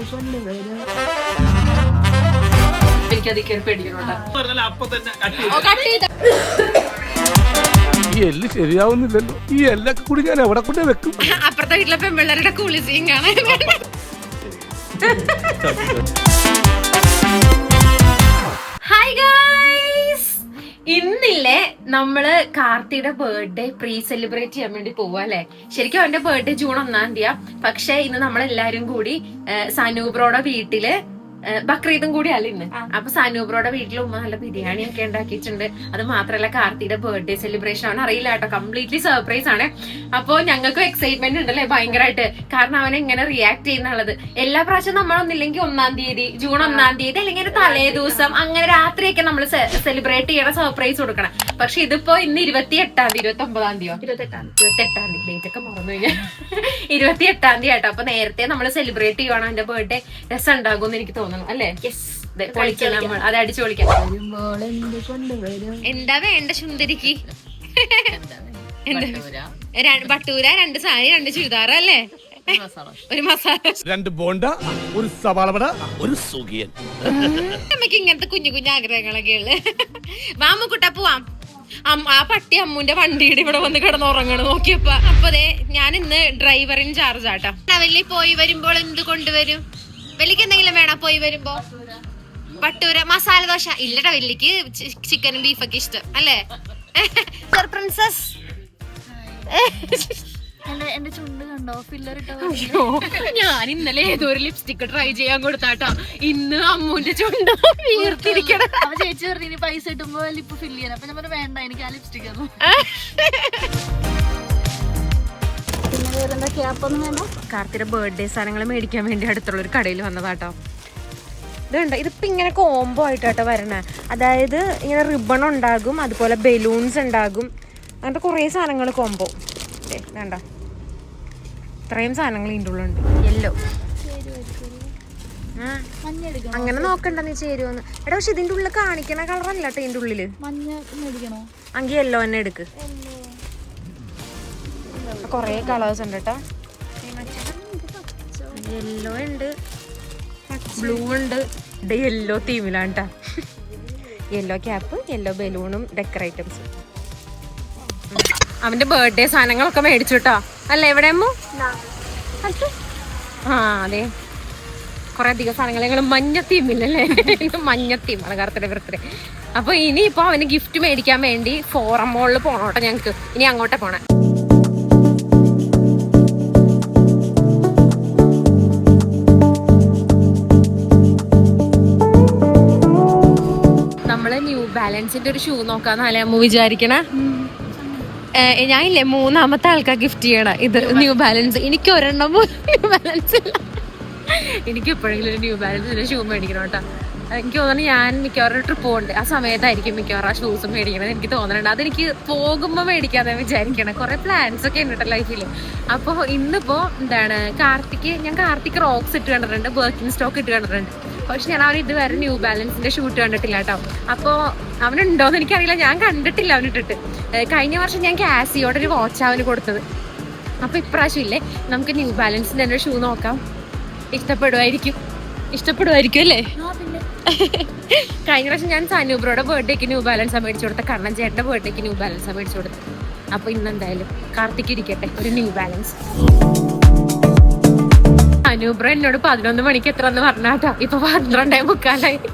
ഈ എല്ല് ശരിയാവുന്നില്ലല്ലോ. ഈ എല്ലൊക്കെ കൂടി ഞാൻ എവിടെ കൊണ്ട് വെക്കും? അപ്പുറത്തെ വീട്ടിലെ പെൺപിള്ളേരുടെ കുളിസിയും കാണാൻ. ഹായ് ഗൈസ്, ഇന്നില്ലേ നമ്മള് കാർത്തിയുടെ ബർത്ത്ഡേ പ്രീ സെലിബ്രേറ്റ് ചെയ്യാൻ വേണ്ടി പോവാ അല്ലെ. ശരിക്കും അവന്റെ ബർത്ത്ഡേ ജൂൺ 1-ാം തീയതി. പക്ഷെ ഇന്ന് നമ്മളെല്ലാരും കൂടി സനൂബ്രോടെ വീട്ടില് ബക്രീദും കൂടി അല്ല ഇന്ന്. അപ്പൊ സനൂബ്രോടെ വീട്ടിൽ ഉമ്മ നല്ല ബിരിയാണി ഒക്കെ ഉണ്ടാക്കിയിട്ടുണ്ട്. അത് മാത്രല്ല കാർത്തിയുടെ ബർത്ത്ഡേ സെലിബ്രേഷൻ ആണ്. അറിയില്ല കേട്ടോ, കംപ്ലീറ്റ്ലി സർപ്രൈസ് ആണ്. അപ്പൊ ഞങ്ങൾക്കും എക്സൈറ്റ്മെന്റ് ഉണ്ടല്ലേ ഭയങ്കരമായിട്ട്. കാരണം അവൻ എങ്ങനെ റിയാക്ട് ചെയ്യുന്നുള്ളത്. എല്ലാ പ്രാവശ്യവും നമ്മളൊന്നില്ലെങ്കിൽ 1-ാം തീയതി, ജൂൺ 1-ാം തീയതി അല്ലെങ്കിൽ തലേ ദിവസം അങ്ങനെ രാത്രിയൊക്കെ നമ്മൾ സെലിബ്രേറ്റ് ചെയ്യണ സർപ്രൈസ് കൊടുക്കണം. പക്ഷെ ഇതിപ്പോ ഇന്ന് 28-ാം തീയതി, 29-ാം തീയതിയോ 28-ാം തീയതി, ഡേറ്റ് ഒക്കെ മറന്നു കഴിഞ്ഞാൽ 28-ാം തീയതി ആട്ടോ. അപ്പൊ നേരത്തെ നമ്മൾ സെലിബ്രേറ്റ് ചെയ്യുവാണ്. അവന്റെ ബർത്ത്ഡേ രസം ഉണ്ടാകും എന്ന് എനിക്ക് തോന്നുന്നു അല്ലേ. അത് അടിച്ചു പൊളിക്കാം. എന്താ വേണ്ട സുന്ദരിക്ക്? ബട്ടൂര, 2 സാരി, 2 ചുരിദാർ അല്ലേ, ഒരു മസാല, 2 ബോണ്ട, ഒരു സവാള വട, ഒരു സുഖിയൻ. നമുക്ക് ഇങ്ങനത്തെ കുഞ്ഞു കുഞ്ഞു ആഗ്രഹങ്ങളൊക്കെ ഉള്ളു. വാമുക്കുട്ട പോവാം. ആ പട്ടി അമ്മുന്റെ വണ്ടിയുടെ ഇവിടെ വന്ന് കിടന്നുറങ്ങണ് നോക്കിയപ്പോ. അപ്പൊ അതെ, ഞാൻ ഇന്ന് ഡ്രൈവറിന് ചാർജ് ആട്ടോ. വലിയ പോയി വരുമ്പോൾ എന്ത് കൊണ്ടുവരും? വെള്ളിക്ക് എന്തെങ്കിലും വേണം പോയി വരുമ്പോ? ബട്ടൂര, മസാല ദോശ. ഇല്ലടാ, വെള്ളിക്ക് ചിക്കനും ബീഫൊക്കെ ഇഷ്ടം അല്ലേ പ്രിൻസസ്? എന്റെ ചുണ്ട് കണ്ടോ ഫില്ലർ ഇട്ടോ? ഞാൻ ഇന്നലെ ഏതോ ഒരു ലിപ്സ്റ്റിക് ട്രൈ ചെയ്യാൻ കൊടുത്താട്ടോ. ഇന്ന് അമ്മുന്റെ ചുണ്ട് വീർത്തിരിക്കണം. അവ ചേച്ചി പറഞ്ഞു പൈസ കിട്ടുമ്പോ ലിപ്പ് ഫില്ല് ചെയ്യാൻ. അപ്പൊ ഞാൻ പറഞ്ഞു വേണ്ട, എനിക്ക് ആ ലിപ്സ്റ്റിക് ആയിരുന്നു. കാർത്തിയുടെ ബർത്ത്ഡേ സാധനങ്ങൾ മേടിക്കാൻ വേണ്ടി അടുത്തുള്ള ഒരു കടയിൽ വന്നതാട്ടോ. ഇതുണ്ട്, ഇതിപ്പോ ഇങ്ങനെ കോംബോ ആയിട്ടാട്ടോ വരണേ. അതായത് ഇങ്ങനെ റിബൺ ഉണ്ടാകും, അതുപോലെ ബലൂൺസ് ഉണ്ടാകും, അങ്ങനത്തെ കുറേ സാധനങ്ങൾ കോംബോ. വേണ്ട, ഇത്രയും സാധനങ്ങൾ ഇതിൻ്റെ ഉള്ളുണ്ട്. യെല്ലോ അങ്ങനെ നോക്കണ്ട നീ ചേരുവന്ന്. എടാ പക്ഷെ ഇതിന്റെ ഉള്ളിൽ കാണിക്കണ കളറല്ല കേട്ടോ ഇതിന്റെ ഉള്ളില്. അങ്കി യെല്ലോ തന്നെ എടുക്ക്. കൊറേ കളേഴ്സ് ഉണ്ട് കേട്ടോ. യെല്ലോ ഉണ്ട്, ബ്ലൂ ഉണ്ട്. ഇത് യെല്ലോ തീമിലാണ് കേട്ടോ. യെല്ലോ ക്യാപ്പ്, യെല്ലോ ബലൂണും ഡെക്കറേറ്റംസും. അവന്റെ ബർത്ത്ഡേ സാധനങ്ങളൊക്കെ മേടിച്ചു കേട്ടോ അല്ലേ. എവിടെ അമ്മു? ആ അതെ, കുറെ അധികം സാധനങ്ങൾ. ഞങ്ങൾ മഞ്ഞ തീമില്ലല്ലേ, മഞ്ഞ തീമാണ് കാർത്തിയുടെ ബർത്ത്ഡേ. അപ്പൊ ഇനിയിപ്പോ അവന് ഗിഫ്റ്റ് മേടിക്കാൻ വേണ്ടി ഫോറം മോളിൽ പോണോട്ടോ ഞങ്ങക്ക്. ഇനി അങ്ങോട്ടേ പോണേ. നമ്മള് ന്യൂ ബാലൻസിന്റെ ഒരു ഷൂ നോക്കാന്നല്ലേ അമ്മ വിചാരിക്കണേ. ഞാനില്ലേ 3-ാമത്തെ ആൾക്കാ ഗിഫ്റ്റ് ചെയ്യണ ഇത് ന്യൂ ബാലൻസ്. എനിക്ക് ഒരെണ്ണം ന്യൂ ബാലൻസ് ഇല്ല. എനിക്ക് എപ്പോഴെങ്കിലും ഒരു ന്യൂ ബാലൻസിന്റെ ഷൂ മേടിക്കണം കേട്ടോ. എനിക്ക് തോന്നുന്നു ഞാൻ മിക്കവാറും ട്രിപ്പ് പോകുന്നുണ്ട് ആ സമയത്തായിരിക്കും മിക്കവാറും ആ ഷൂസ് മേടിക്കണത് എനിക്ക് തോന്നുന്നുണ്ട്. അതെനിക്ക് പോകുമ്പോൾ മേടിക്കാതെ വിചാരിക്കണം. കുറെ പ്ലാൻസ് ഒക്കെ ഉണ്ട് കേട്ടോ ലൈഫിൽ. അപ്പോൾ ഇന്നിപ്പോൾ എന്താണ് ഞാൻ കാർത്തിക് റോക്സ് ഇട്ട് കണ്ടിട്ടുണ്ട്, ബർക്കിൻ സ്റ്റോക്ക് ഇട്ട് കണ്ടിട്ടുണ്ട്. പക്ഷെ ഞാൻ അവൻ ഇതുവരെ ന്യൂ ബാലൻസിന്റെ ഷൂട്ട് കണ്ടിട്ടില്ല കേട്ടോ. അപ്പോൾ അവനുണ്ടോയെന്ന് എനിക്കറിയില്ല, ഞാൻ കണ്ടിട്ടില്ല അവനിട്ടിട്ട്. കഴിഞ്ഞ വർഷം ഞാൻ കാസിയോടെ ഒരു വാച്ച് അവന് കൊടുത്തത്. അപ്പോൾ ഇപ്രാവശ്യം ഇല്ലേ നമുക്ക് ന്യൂ ബാലൻസിന്റെ തന്നെ ഷൂ നോക്കാം. ഇഷ്ടപ്പെടുമായിരിക്കും അല്ലേ. കഴിഞ്ഞ പ്രാവശ്യം ഞാൻ സനൂബ്രോയുടെ ബർത്ത്ഡേക്ക് ന്യൂ ബാലൻസാണ് മേടിച്ചു കൊടുത്ത. കർണൻ ചേട്ടന്റെ ബർത്ത്ഡേക്ക് ന്യൂ ബാലൻസാണ് മേടിച്ചു കൊടുത്തത്. അപ്പൊ ഇന്നെന്തായാലും കാർത്തിക് ഇരിക്കട്ടെ ഒരു ന്യൂ ബാലൻസ്. സനൂബ്രോ എന്നോട് 11 മണിക്ക് എത്ര എന്ന് പറഞ്ഞാട്ടോ. ഇപ്പൊ 12:45.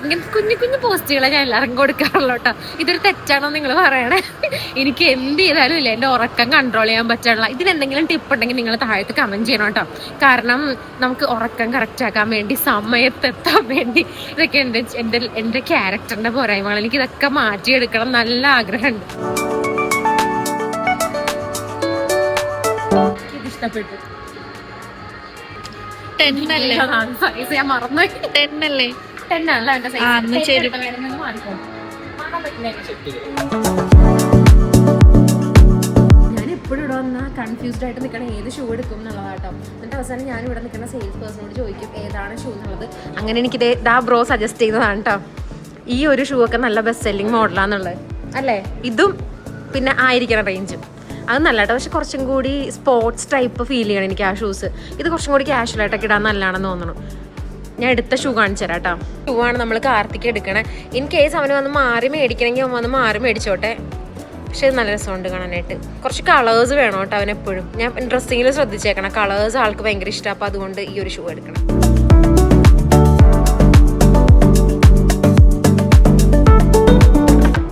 ഇങ്ങനെ കുഞ്ഞു കുഞ്ഞു പോസ്റ്റുകളെ ഞാൻ എല്ലാവർക്കും കൊടുക്കാറുള്ളൂ കേട്ടോ. ഇതൊരു തെറ്റാണോ നിങ്ങൾ പറയണേ? എനിക്ക് എന്ത് ചെയ്താലും ഇല്ല എന്റെ ഉറക്കം കൺട്രോൾ ചെയ്യാൻ പറ്റാനുള്ള. ഇതിനെന്തെങ്കിലും ടിപ്പ് ഉണ്ടെങ്കിൽ നിങ്ങൾ താഴത്ത് കമന്റ് ചെയ്യണം കേട്ടോ. കാരണം നമുക്ക് ഉറക്കം കറക്റ്റ് ആക്കാൻ വേണ്ടി, സമയത്തെത്താൻ വേണ്ടി, ഇതൊക്കെ എന്റെ ക്യാരക്ടറിന്റെ പോരായ്മകൾ. എനിക്ക് ഇതൊക്കെ മാറ്റിയെടുക്കണം നല്ല ആഗ്രഹമുണ്ട്. ഇതിഷ്ടപ്പെട്ടു. 10 അല്ലേ? സൈസ് ഞാൻ മറന്നു. 10 അല്ലേ? 10 ആണല്ലോ അവന്റെ സൈസ്. ഞാൻ എപ്പോഴും ഇവിടെ വന്നാൽ കൺഫ്യൂസ്ഡ് ആയിട്ട് നിൽക്കണം ഏത് ഷൂ എടുക്കും എന്നുള്ളതാട്ടോ. എന്നിട്ട് അവസാനം ഞാൻ ഇവിടെ നിൽക്കുന്ന സെയിൽസ് പേഴ്സണോട് ചോദിക്കും ഏതാണ് ഷൂ എന്നുള്ളത്. അങ്ങനെ എനിക്ക് ദാ ബ്രോ സജസ്റ്റ് ചെയ്തതാണ് കേട്ടോ. ഈ ഒരു ഷൂ ഒക്കെ നല്ല ബെസ്റ്റ് സെല്ലിംഗ് മോഡലാന്നുള്ളത് അല്ലേ. ഇതും പിന്നെ ആയിരിക്കണം റേഞ്ചും. അത് നല്ല കേട്ടോ. പക്ഷെ കുറച്ചും കൂടി സ്പോർട്സ് ടൈപ്പ് ഫീൽ ചെയ്യണം എനിക്ക് ആ ഷൂസ്. ഇത് കുറച്ചും കൂടി കാഷ്വലായിട്ടൊക്കെ ഇടാൻ നല്ലതാണെന്ന് തോന്നണം. ഞാൻ എടുത്ത ഷൂ കാണിച്ചു തരാം കേട്ടോ. ഷൂ ആണ് നമ്മൾ കാർത്തിക്ക് എടുക്കണേ. ഇൻ കേസ് അവന് വന്ന് മാറി മേടിക്കണമെങ്കിൽ അവൻ വന്ന് മാറി മേടിച്ചോട്ടെ. പക്ഷെ ഇത് നല്ല രസമുണ്ട് കാണാനായിട്ട്. കുറച്ച് കളേഴ്സ് വേണം കേട്ടോ അവനെപ്പോഴും. ഞാൻ ഡ്രസ്സിങ്ങിൽ ശ്രദ്ധിച്ചേക്കണം, കളേഴ്സ് ആൾക്ക് ഭയങ്കര ഇഷ്ടമാണ്. അപ്പോൾ അതുകൊണ്ട് ഈ ഒരു ഷൂ എടുക്കണം.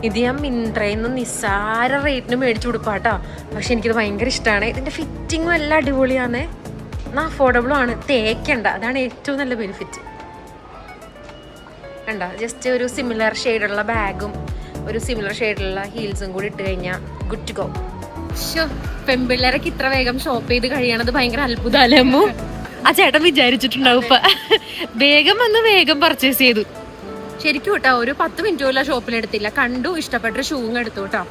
ഇത് ഞാൻ മിന്ത്രയിൽ നിന്ന് നിസ്സാര റേറ്റിന് മേടിച്ചു കൊടുപ്പാട്ടോ. പക്ഷെ എനിക്കിത് ഭയങ്കര ഇഷ്ടമാണ്. ഇതിൻ്റെ ഫിറ്റിങ്ങും എല്ലാം അടിപൊളിയാണ്, എന്നാൽ അഫോർഡബിളും ആണ്. തേക്കണ്ട, അതാണ് ഏറ്റവും നല്ല ബെനിഫിറ്റ്. കണ്ട, ജസ്റ്റ് ഒരു സിമിലർ ഷെയ്ഡുള്ള ബാഗും ഒരു സിമിലർ ഷെയ്ഡുള്ള ഹീൽസും കൂടി ഇട്ട് കഴിഞ്ഞാൽ ഗുഡ് ടു ഗോ. പെൺപിള്ളേരൊക്കെ ഇത്ര വേഗം ഷോപ്പ് ചെയ്ത് കഴിയണത് ഭയങ്കര അത്ഭുതമല്ലേ അമ്മു? ആ ചേട്ടൻ വിചാരിച്ചിട്ടുണ്ടാവും ഇപ്പൊ വേഗം വന്ന് വേഗം പർച്ചേസ് ചെയ്തു. ശരിക്കും കേട്ടോ, ഒരു 10 മിനിറ്റ് പോലും ഷോപ്പിലെടുത്തില്ല. കണ്ടു, ഇഷ്ടപ്പെട്ട ഷൂവും എടുത്തു കേട്ടോ.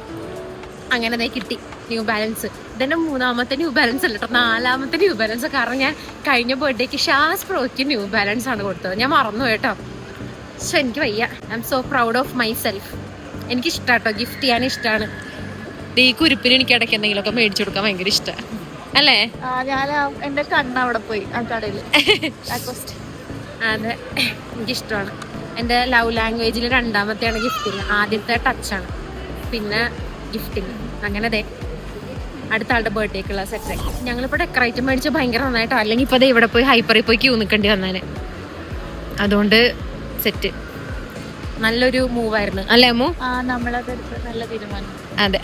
അങ്ങനെ ദേ കിട്ടി ന്യൂ ബാലൻസ്. ഇതെന്റെ 3ാമത്തെ ന്യൂ ബാലൻസ് അല്ല കേട്ടോ, 4ാമത്തെ ന്യൂ ബാലൻസ്. കാരണം ഞാൻ കഴിഞ്ഞ ബർത്ത്ഡേക്ക് ഷാസ് പ്രോയ്ക്ക് ന്യൂ ബാലൻസ് ആണ് കൊടുത്തത്. ഞാൻ മറന്നു കേട്ടോ. പക്ഷെ എനിക്ക് വയ്യ. I M so proud of my self. എനിക്ക് ഇഷ്ടമാണ് കേട്ടോ, ഗിഫ്റ്റ് ചെയ്യാൻ ഇഷ്ടമാണ്. ഈ കുരുപ്പിന് എനിക്ക് ഇടയ്ക്ക് എന്തെങ്കിലുമൊക്കെ മേടിച്ചു കൊടുക്കാൻ ഭയങ്കര ഇഷ്ടമാണ് അല്ലേ? ഞാൻ എന്റെ കണ്ണ് അവിടെ പോയി ആ കടയിൽ. അതെ, എനിക്കിഷ്ടമാണ്. എൻ്റെ ലവ് ലാംഗ്വേജിൽ 2ാമത്തെയാണ് ഗിഫ്റ്റിങ്. ആദ്യത്തെ ടച്ചാണ്, പിന്നെ ഗിഫ്റ്റിങ്. അങ്ങനെ അതെ, അടുത്ത ആളുടെ ബർത്ത്ഡേക്കുള്ള സെറ്റ്. ഞങ്ങളിപ്പോൾ ഡെക്കറേറ്റ് മേടിച്ച് ഭയങ്കര നന്നായിട്ടോ. അല്ലെങ്കിൽ ഇപ്പോൾ ഇവിടെ പോയി ഹൈപ്പറിൽ പോയി ക്യൂ നിൽക്കേണ്ടി വന്നേനെ. അതുകൊണ്ട് സെറ്റ് നല്ലൊരു മൂവായിരുന്നു അല്ലേ അമ്മു? നല്ല തീരുമാനം. അതെ,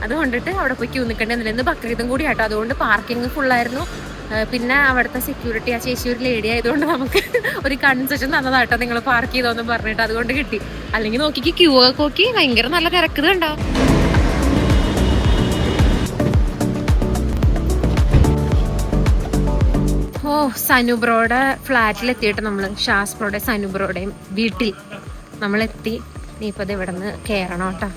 അതുകൊണ്ടിട്ട് അവിടെ പോയി ക്യൂ നിൽക്കേണ്ടി വന്നില്ല. ഇന്ന് ബക്രീദും കൂടി ആട്ടോ, അതുകൊണ്ട് പാർക്കിംഗ് ഫുള്ളായിരുന്നു. പിന്നെ അവിടുത്തെ സെക്യൂരിറ്റി ആ ചേച്ചി ഒരു ലേഡി ആയതുകൊണ്ട് നമുക്ക് ഒരു കൺസെഷൻ തന്നതാട്ടോ, നിങ്ങൾ പാർക്ക് ചെയ്തോന്നും പറഞ്ഞിട്ട്. അതുകൊണ്ട് കിട്ടി. അല്ലെങ്കിൽ നോക്കിക്ക് ക്യൂ ഒക്കെ നോക്കി ഭയങ്കര നല്ല തിരക്കത് കണ്ടോ. ഓ, സനുബ്രോയുടെ ഫ്ലാറ്റിലെത്തിയിട്ട് നമ്മൾ ഷാസ്ബ്രോയുടെ സനുബ്രോയുടെയും വീട്ടിൽ നമ്മളെത്തി. ഇനിയിപ്പോൾ ഇവിടെ നിന്ന് കയറണം കേട്ടോ.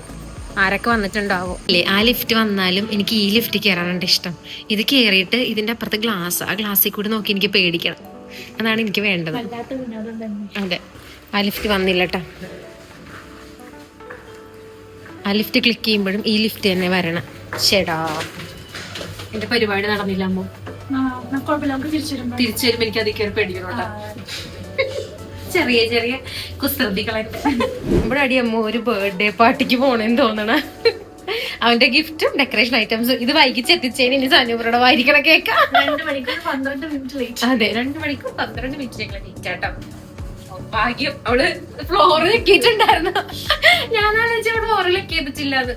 ആരൊക്കെ വന്നിട്ടുണ്ടാവോ അല്ലേ? ആ ലിഫ്റ്റ് വന്നാലും എനിക്ക് ഈ ലിഫ്റ്റ് കയറാനുണ്ട് ഇഷ്ടം. ഇത് കയറിയിട്ട് ഇതിൻ്റെ അപ്പുറത്ത് ഗ്ലാസ്, ആ ഗ്ലാസ്സിൽ കൂടി നോക്കി എനിക്ക് പേടിക്കണം. അതാണ് എനിക്ക് വേണ്ടത്. അതെ, ആ ലിഫ്റ്റ് വന്നില്ല കേട്ടോ. ആ ലിഫ്റ്റ് ക്ലിക്ക് ചെയ്യുമ്പോഴും ഈ ലിഫ്റ്റ് തന്നെ വരണം. ചേടാ, എന്റെ പരിപാടി നടന്നില്ല അമ്മ. തിരിച്ചു വരുമ്പോ എനിക്ക് അതിൽ കയറി പേടിക്കണം കേട്ടോ. ചെറിയ ചെറിയ കുസൃതികളൊക്കെ. നമ്മുടെ അടിയമ്മ ഒരു ബർത്ത്ഡേ പാർട്ടിക്ക് പോണെന്ന് തോന്നണ. അവന്റെ ഗിഫ്റ്റും ഡെക്കറേഷൻ ഐറ്റംസും ഇത് വൈകിച്ച് എത്തിച്ചതിന് ഇനി സനൂപുറയുടെ വായിരിക്കണ കേക്ക. 2 മണിക്കൂർ 12 മിനിറ്റ് ലേറ്റ്. അതെ, 2 മണിക്കൂർ 12 മിനിറ്റ് ലേറ്റാട്ടോ. ഭാഗ്യം അവള് ഫ്ലോറിൽ എത്തിയിട്ടുണ്ടായിരുന്നു. ഞാൻ ആലോചിച്ച അവിടെ ഫ്ലോറിൽ എത്തിയിട്ടില്ല. അത്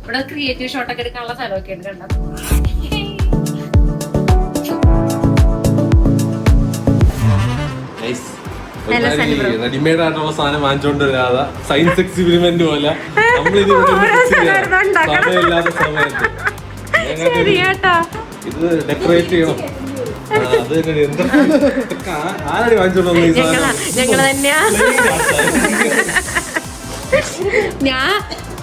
ഇവിടെ ക്രിയേറ്റീവ് ഷോട്ടൊക്കെ എടുക്കാനുള്ള സ്ഥലമൊക്കെ ഉണ്ട് കണ്ടോ. റെഡിമെയ്ഡ് ആയിട്ടുള്ള സാധനം വാങ്ങിച്ചോണ്ട് വരാതെ സയൻസ് എക്സ്പെരിമെന്റ് പോലെ സമയമില്ലാത്ത സമയത്ത് ഇത് ഡെക്കറേറ്റ് ചെയ്യണം. അത് ആരടി വാങ്ങിച്ചോണ്ട് വന്നു ഈ സാധനം? ഞങ്ങള് തന്നെയാ. ഞാൻ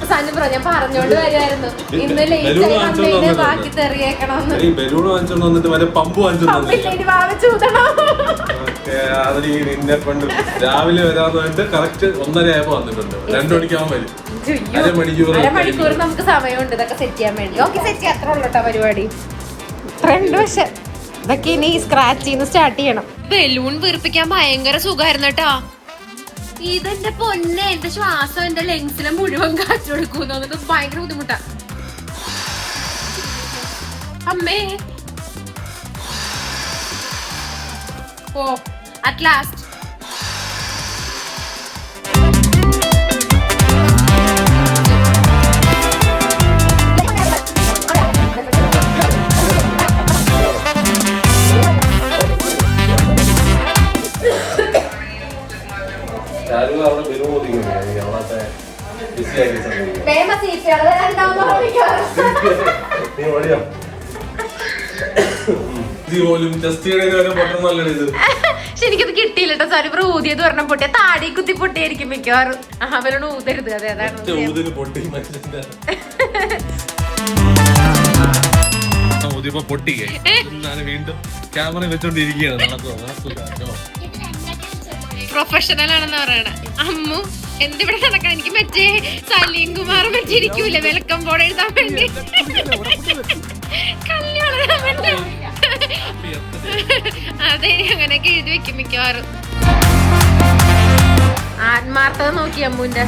സനുബ്രോ ഞാൻ പറഞ്ഞോണ്ട് വരുമായിരുന്നു ഇന്ന് ലേറ്റ് ബാക്കി തെറിയേക്കണമെന്ന്. ബലൂൺ വാങ്ങിച്ചോണ്ട് വന്നിട്ട് വരെ പമ്പ് വാങ്ങിച്ചോണ്ട് നിന്നെ കൊണ്ട് രാവിലെ വരാന്ന് പറഞ്ഞിട്ട് കറക്റ്റ് 1:30 ആയപ്പോ വന്നിട്ടുണ്ട്. 2 മണിക്കാവുമ്പോ വരും. അരമണിക്കൂർ നമുക്ക് സമയമുണ്ട് ഇതൊക്കെ സെറ്റ് ചെയ്യാൻ വേണ്ടി. ഓക്കെ, സെറ്റ് ചെയ്യാൻ അത്ര ഉള്ളൂട്ടോ പരിപാടി. 2 വർഷം ഇതൊക്കെ ഇനി സ്ക്രാച്ച് ചെയ്യുന്ന സ്റ്റാർട്ട് ചെയ്യണം. ബലൂൺ വീർപ്പിക്കാൻ ഭയങ്കര സുഖമായിരുന്നു കേട്ടോ. ഇതെന്റെ പൊന്നെ, എന്റെ ശ്വാസം എന്റെ ലെങ്സിലെ മുഴുവൻ കാറ്റ് കൊടുക്കുന്നു. എന്നിട്ട് ഭയങ്കര ബുദ്ധിമുട്ടാ അമ്മേ. ഓ, അറ്റ് ലാസ്റ്റ് എനിക്കത് കിട്ടിയില്ല കേട്ടോ. സനുബ്ര ഊതിയത് പറഞ്ഞ പൊട്ടിയ താടി കുത്തി പൊട്ടിയായിരിക്കും മിക്കവാറും. അവരോട് ഊതരുത്. അതെ, അതാണ് വീണ്ടും ക്യാമറ വെച്ചോണ്ടിരിക്കുകയാണ്. പ്രൊഫഷണൽ ആണെന്ന് പറയണ അമ്മു. എന്തിവിടെ നടക്കാൻ? എനിക്ക് മറ്റേ സലീം കുമാർ മറ്റിരിക്കൂലേ വെൽക്കം ബോർഡ് എഴുതാൻ വേണ്ടി, കല്യാണം അതെ അങ്ങനെയൊക്കെ എഴുതി വെക്കും മിക്കവാറും. ആത്മാർത്ഥത നോക്കി അമ്മുന്റെ.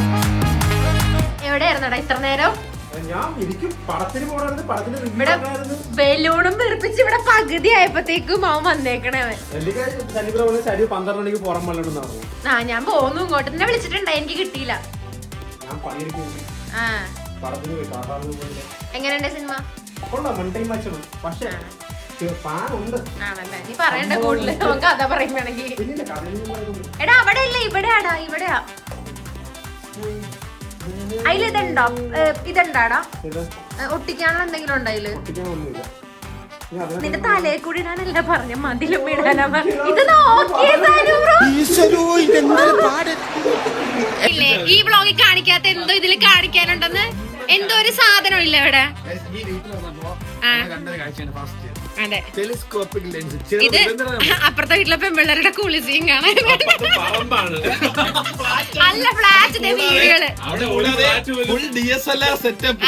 എവിടെയായിരുന്നടാ ഇത്ര നേരം? ഇവിടെ ബലൂണും തെറിപ്പിച്ച് ഇവിടെ പകുതി ആയപ്പോഴത്തേക്കും അവൻ വന്നേക്കണേ. ആ ഞാൻ പോന്നു ഇങ്ങോട്ട് തന്നെ വിളിച്ചിട്ടുണ്ടായി, എനിക്ക് കിട്ടിയില്ല. ആ എങ്ങനെയുണ്ട് സിനിമ? ആണല്ലേ, നീ പറയണ്ട കൂടുതൽ, നമുക്ക് കഥ പറയുമ്പോണെങ്കിൽ. എടാ അവിടെ ഇല്ല, ഇവിടെയാടാ, ഇവിടെയാ. അതിലിതുണ്ടോ? ഇതുണ്ടാടാ ഒട്ടിക്കാനുള്ള എന്തെങ്കിലും ഉണ്ടോ അതില്? നിന്റെ തലയെ കൂടി ഇടാനല്ല പറഞ്ഞ, മതിലും ഇടാനാ പറഞ്ഞ. ഇത് ഇല്ലേ ഈ ബ്ലോഗിൽ കാണിക്കാത്ത എന്തോ ഇതില് കാണിക്കാനുണ്ടെന്ന്? എന്തോ ഒരു സാധനം ഇല്ല ഇവിടെ. അതെ, ഇത് അപ്പുറത്തെ വീട്ടിലെ പെൺപിള്ളേരുടെ കുളിസിയും കാണാൻ. അല്ല ഫ്ലാറ്റ് വീടുകള്.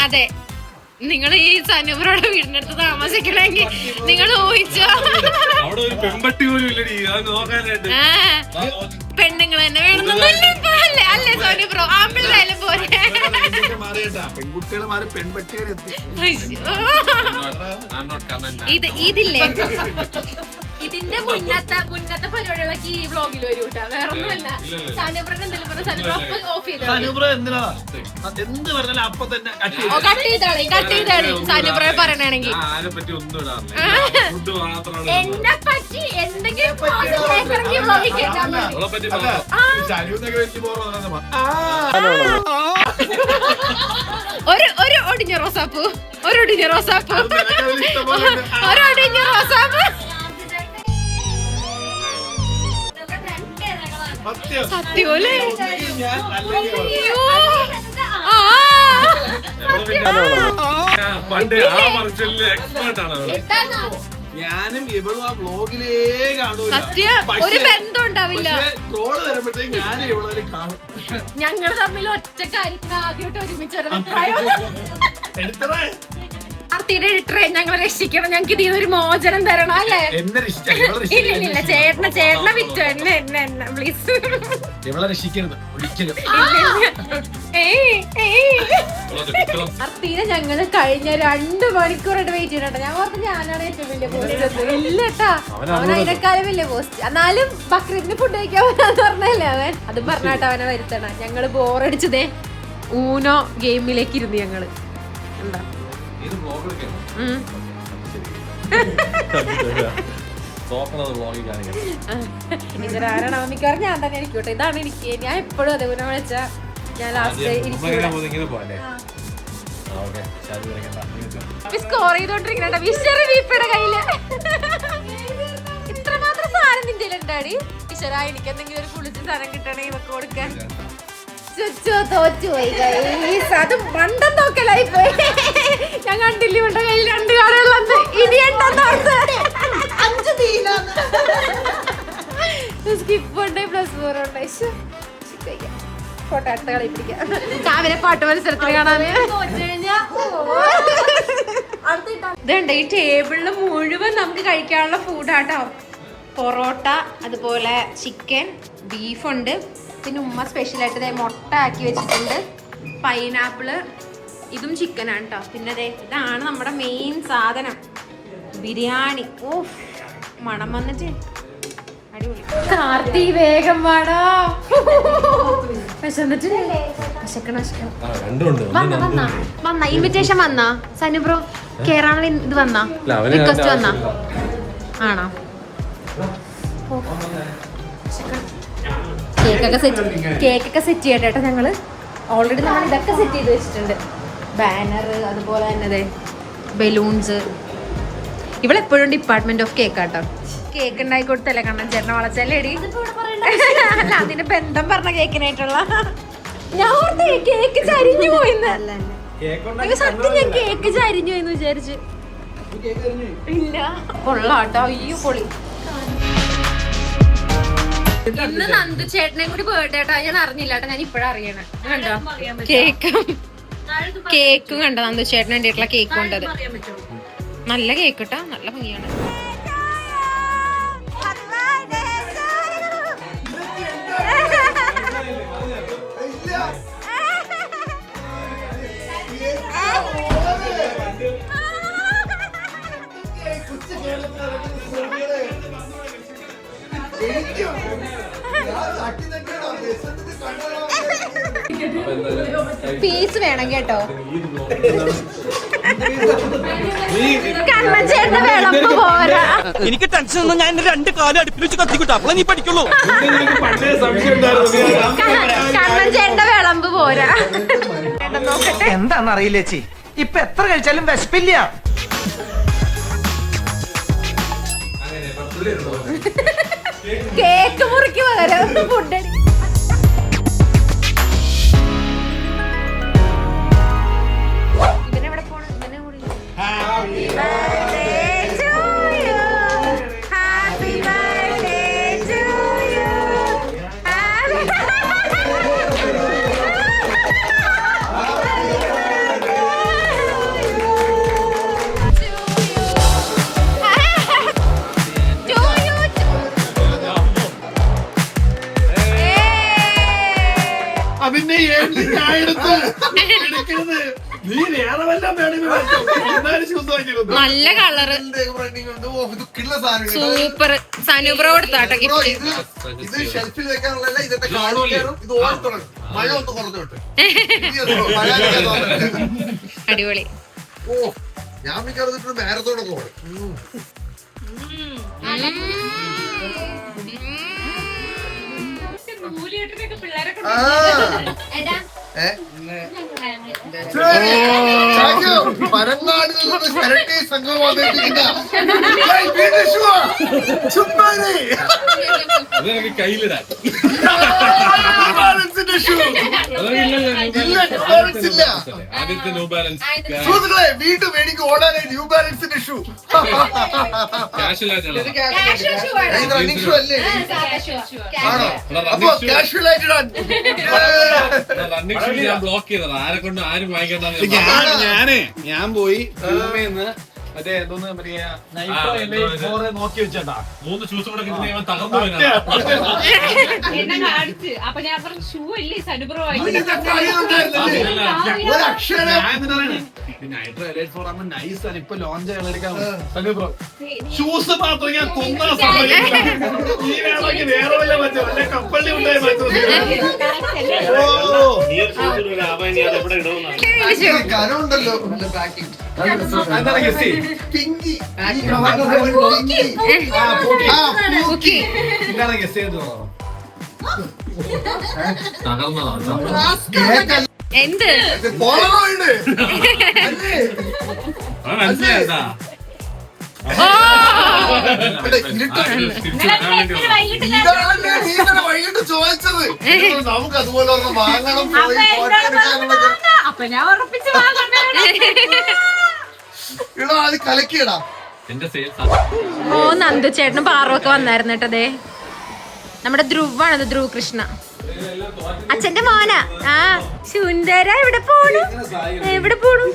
അതെ, നിങ്ങൾ ഈ സനൂപറോടെ വീടിന്റെ അടുത്ത് താമസിക്കണമെങ്കിൽ നിങ്ങൾ ഊഹിച്ചോ. പെണ്ണുങ്ങൾ തന്നെ വേണമെന്നല്ലേ അല്ലേ സോനുബ്രോ? ആമ്പിള്ളായാലും പോലെ. ഇതില്ലേ ഇതിന്റെ മുന്നത്തെ പരിപാടികളൊക്കെ ഈ വ്ളോഗിൽ വരും കേട്ടോ, വേറെ ഒന്നുമല്ല. സനുബ്രൻ എന്തെങ്കിലും പറഞ്ഞ സനുബ്ര ഓഫ് കട്ട് ചെയ്താളി സനുബ്രയെ പറയണെങ്കിൽ. എന്നെ പറ്റി എന്തെങ്കിലും ഒരു ഒടിഞ്ഞ റോസാപ്പൂ, ഒരു ഒടിഞ്ഞ റോസാപ്പൂ, ഒരു ഒടിഞ്ഞ റോസാപ്പൂ. സത്യോലെ ഞാനും ഇവളും ആ വ്ലോഗിലേ കാണൂല. ഒരു ബന്ധം ഉണ്ടാവില്ല. ട്രോള് വരുമ്പോഴത്തേക്ക് ഞാൻ ഇവളെ കാണും. ഞങ്ങൾ തമ്മിൽ ഒറ്റ കാര്യത്തിന് ആദ്യമായിട്ട് ഒരുമിച്ച് ആർത്തിയുടെ എഡിറ്ററെ ഞങ്ങളെ രക്ഷിക്കണം, ഞങ്ങൾക്ക് ഇതിൽ ഒരു മോചനം തരണം അല്ലേ? ഇല്ല ചേട്ടനെ വിറ്റു എന്നെ പ്ലീസ്. ഇവളെ രക്ഷിക്കരുത് ഒരിക്കലും. ആർത്തിനെ ഞങ്ങള് കഴിഞ്ഞ 2 മണിക്കൂറായിട്ട് വെയിറ്റ് ചെയ്യണ്ട. ഞാൻ ഓർത്ത് ഞാനാണ് ഏറ്റവും വലിയ പോസ്റ്റ്. ഇല്ലട്ടാ, അവൻ അതിനേക്കാളും വലിയ പോസ്റ്റ്. എന്നാലും ബക്രീദിന് ഫുഡ് കഴിക്കാൻ വരാന്ന് പറഞ്ഞല്ലേ അവൻ. അതും പറഞ്ഞാട്ട് അവനെ വരുത്തണം. ഞങ്ങള് ബോറടിച്ചതേ ഊനോ ഗെയിമിലേക്ക് ഇരുന്ന് ഞങ്ങള് എന്താ ഇതൊരാരാണോ മിക്കവാറും ഞാൻ തന്നെ ആയിരിക്കോട്ടെ. ഇതാണ് എനിക്ക്, ഞാൻ എപ്പോഴും അതേ ഊന വിളിച്ചാ ഞാൻ ലാസ്റ്റ് സ്കോർ ചെയ്തോണ്ടിരിക്കണ വിശ്വര വീപ്പയുടെ കയ്യില്. ഇത്രമാത്രം സാധനം നിന്റെ ഉണ്ടാടി ഈശ്വര. എനിക്ക് എന്തെങ്കിലും ഒരു കുളിച്ച് സാധനം കിട്ടണമെങ്കിൽ ഇവക്ക് കൊടുക്കാൻ. തോറ്റുപോയി, അത് മണ്ടം നോക്കലായി പോയി. ഞാൻ കണ്ടില്ല ഇവന്റെ കയ്യിൽ 2 കാർഡുള്ളത്. ഇനി സ്കിപ്പ് ഉണ്ട്, +4 ഉണ്ട്. ഫോട്ടോ അടുത്ത കളി പിടിക്കാം. രാവിലെ പാട്ട് മത്സരത്തിന് കാണാന് ഇതുണ്ട്. ഈ ടേബിളിൽ മുഴുവൻ നമുക്ക് കഴിക്കാനുള്ള ഫുഡാട്ടോ. പൊറോട്ട, അതുപോലെ ചിക്കൻ, ബീഫുണ്ട്. പിന്നെ ഉമ്മ സ്പെഷ്യലായിട്ട് മുട്ട ആക്കി വെച്ചിട്ടുണ്ട്. പൈനാപ്പിള്, ഇതും ചിക്കനാണ് കേട്ടോ. പിന്നെ ഇതാണ് നമ്മുടെ മെയിൻ സാധനം, ബിരിയാണി. ഓഹ് മണം വന്നിട്ട് അടിപൊളി. കാർത്തി വേഗം വാടാ, വന്ന ഇൻവിറ്റേഷൻ വന്നാ സനുബ്രോ കേറാനുള്ള ഇത് വന്നാ റിക്വസ്റ്റ് വന്നാ ആണോ? കേക്കൊക്കെ സെറ്റ് ചെയ്യട്ടെ ഞങ്ങള്. ഓൾറെഡി നമ്മൾ ഇതൊക്കെ സെറ്റ് ചെയ്ത് വെച്ചിട്ടുണ്ട്. ബാനർ, അതുപോലെ തന്നെ ബലൂൺസ്. ഇവളെപ്പോഴും ഡിപ്പാർട്ട്മെന്റ് ഓഫ് കേക്ക് ആട്ടോ. കേക്ക് ഉണ്ടാക്കി കൊടുത്തല്ലേ കണ്ണൻ ചേട്ടനെ വളച്ചല്ലേടി. അല്ല അതിന്റെ ബന്ധം പറഞ്ഞ കേക്കിനായിട്ടുള്ള. ഞാൻ ഓർത്തേ കേക്ക് ചരിഞ്ഞു പോയിന്ന്. സത്യം ഞാൻ കേക്ക് ചരിഞ്ഞു പോയിന്ന് വിചാരിച്ചു. ഇല്ല കൊള്ളാട്ടോ. അയ്യോ പൊളി. ഇന്ന് നന്ദു ചേട്ടനെ കൂടി ബർത്ത്ഡേ ആയിട്ടാ ഞാൻ അറിഞ്ഞില്ല കേട്ടോ, ഞാൻ ഇപ്പഴാ അറിയണേ. കണ്ടോ കേക്കും കണ്ടോ, നന്ദു ചേട്ടന് വേണ്ടിയിട്ടുള്ള കേക്ക് കൊണ്ടത്. നല്ല കേക്ക് കേട്ടോ, നല്ല ഭംഗിയാണ്. പീസ് വേണം കേട്ടോ. കണ്ണൻചേട്ടന്റെ വിളമ്പ് പോരാ. എനിക്ക് ടെൻഷൻ ഒന്നും, ഞാൻ 2 കാലം അടുപ്പിൽ വെച്ച് കത്തിക്കിട്ടു, അപ്പോൾ നീ പഠിക്കുള്ളൂ. കണ്ണൻചേട്ടന്റെ വിളമ്പ് പോരാ. നോക്കട്ടെ എന്താന്നറിയില്ല ചേച്ചി, ഇപ്പൊ എത്ര കഴിച്ചാലും വിശപ്പില്ല. കേക്ക് മുറിക്ക് പകരം ഫുഡ്. ഇവനെവിടെ പോണം? ഇവനെ കൂടി അതിന്റെ ഞാൻ എടുത്ത് എടുക്കുന്നത് നീ വേറെ വല്ല നല്ല കളറ്, സൂപ്പർ. സനൂപ്ര കൊടുത്താട്ടോ ഗിഫ്റ്റ്. ഇത് ഷെൽഫിൽ വെക്കാനുള്ളതല്ല, ഇതൊക്കെ ഇത് ഓടി തുടങ്ങും. മഴ ഒന്ന് കുറഞ്ഞോട്ട്. അടിപൊളി. ഓ ഞാൻ മിക്കവാറും മാരത്തോടൊക്കെ ഓടും. പരങ്ങാടിൽ നിന്ന് ശരട്ടി സംഘം വന്നിരിക്കുന്ന കയ്യിലിടാൻ ആദ്യത്തെ ന്യൂ ബാലൻസ് വീണ്ടും എനിക്ക് ഓടാനായി ന്യൂ ബാലൻസിന്റെ ഷൂ. റണ്ണിംഗ് ഷൂ അല്ലേ? ആണോ? അപ്പൊ കാഷ്വൽ ആയിട്ട് റണ്ണിംഗ് ഷൂ ഞാൻ ബ്ലോക്ക് ചെയ്തത്. ആരെ കൊണ്ട് ആരും വാങ്ങിക്കണ്ട. ഞാൻ പോയി മറ്റേ എന്തോന്ന് നോക്കി വെച്ചാ 3 ഷൂസ് കൂടെ കിട്ടുന്ന തകർന്നു എന്നെ കാണിച്ച്. അപ്പൊ ഞാൻ പറഞ്ഞു ഷൂ ഇല്ലേ സനുബ്രോ നൈസാണ് ഇപ്പൊ ലോഞ്ച് എടുക്കാൻ ഷൂസ് മാത്രം ഞാൻ കൊന്നാ സമയമില്ല. നീ വേണമെങ്കിൽ വേറെ വല്ല പറ്റോ അല്ലെ കപ്പള്ളി ഉണ്ടായി പറ്റോ. കനമുണ്ടല്ലോ എന്താണ് ഗസ്സി പിങ്കി എന്താണ് ഗസ്സി എന്ന് തകർന്നതാണ്. എന്ത് പോളറോയിഡ് മനസ്സിലായതാ. വൈകിട്ട് ചോദിച്ചത് നമുക്ക് അതുപോലെ ഒന്ന് വാങ്ങണം. പോയി അപ്പൊ ഞാൻ ഉറപ്പിച്ച് ഇടാ അത് കലക്കിയിടാ. എന്റെ സെയിൽസ് ഓ നന്ദു ചേട്ടനും പാറൊക്കെ വന്നായിരുന്നു കേട്ടതേ. നമ്മുടെ ധ്രുവാണത്, ധ്രുവ് കൃഷ്ണ, അച്ഛന്റെ മോനാ. ആ സുന്ദര എവിടെ പോണു? എവിടെ പോണു?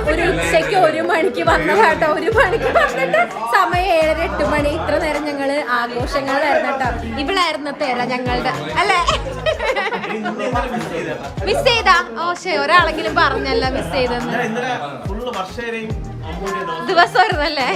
ഒരു ഉച്ചയ്ക്ക് 1 മണിക്ക് വന്നതാട്ടോ. 1 മണിക്ക് വന്നിട്ട് സമയം 7, 8 മണി. ഇത്ര നേരം ഞങ്ങള് ആഘോഷങ്ങളിലായിരുന്നു കേട്ടോ. ഇവളായിരുന്നു പേര ഞങ്ങളുടെ അല്ലേ? മിസ് ചെയ്താ? ഓ ശരി, ഒരാളെങ്കിലും പറഞ്ഞല്ല മിസ് ചെയ്തെന്ന്. ദിവസമായിരുന്നല്ലേ?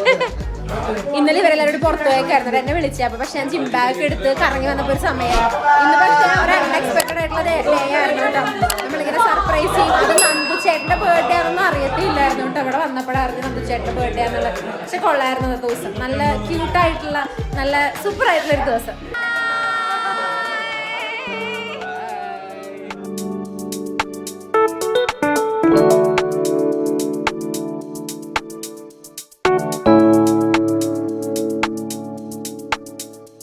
ഇന്നലെ ഇവരെല്ലാവരും പുറത്തു പോയേക്കായിരുന്നു. എന്നെ വിളിച്ചപ്പോ പക്ഷെ ഞാൻ ജിം ബാഗ് എടുത്ത് കറങ്ങി വന്നപ്പോ ഒരു സമയം. ഇന്ന് പക്ഷെ ഒരു അൺഎക്സ്പെക്ടഡ് ആയിട്ടുള്ള ഡേ ആയിരുന്നു കേട്ടോ. നമ്മളിങ്ങനെ സർപ്രൈസ് ചെയ്യും. അത് നന്ദു ചേട്ടന്റെ ബർത്ത്ഡേ ആണെന്നും അറിയത്തില്ലായിരുന്നു കേട്ടോ. അവിടെ വന്നപ്പോഴായിരുന്നു നന്ദു ചേട്ടന്റെ ബർത്ത്ഡേ ആണെന്നുള്ളത്. പക്ഷെ കൊള്ളായിരുന്നു ദിവസം. നല്ല ക്യൂട്ടായിട്ടുള്ള, നല്ല സൂപ്പർ ആയിട്ടുള്ള ഒരു ദിവസം.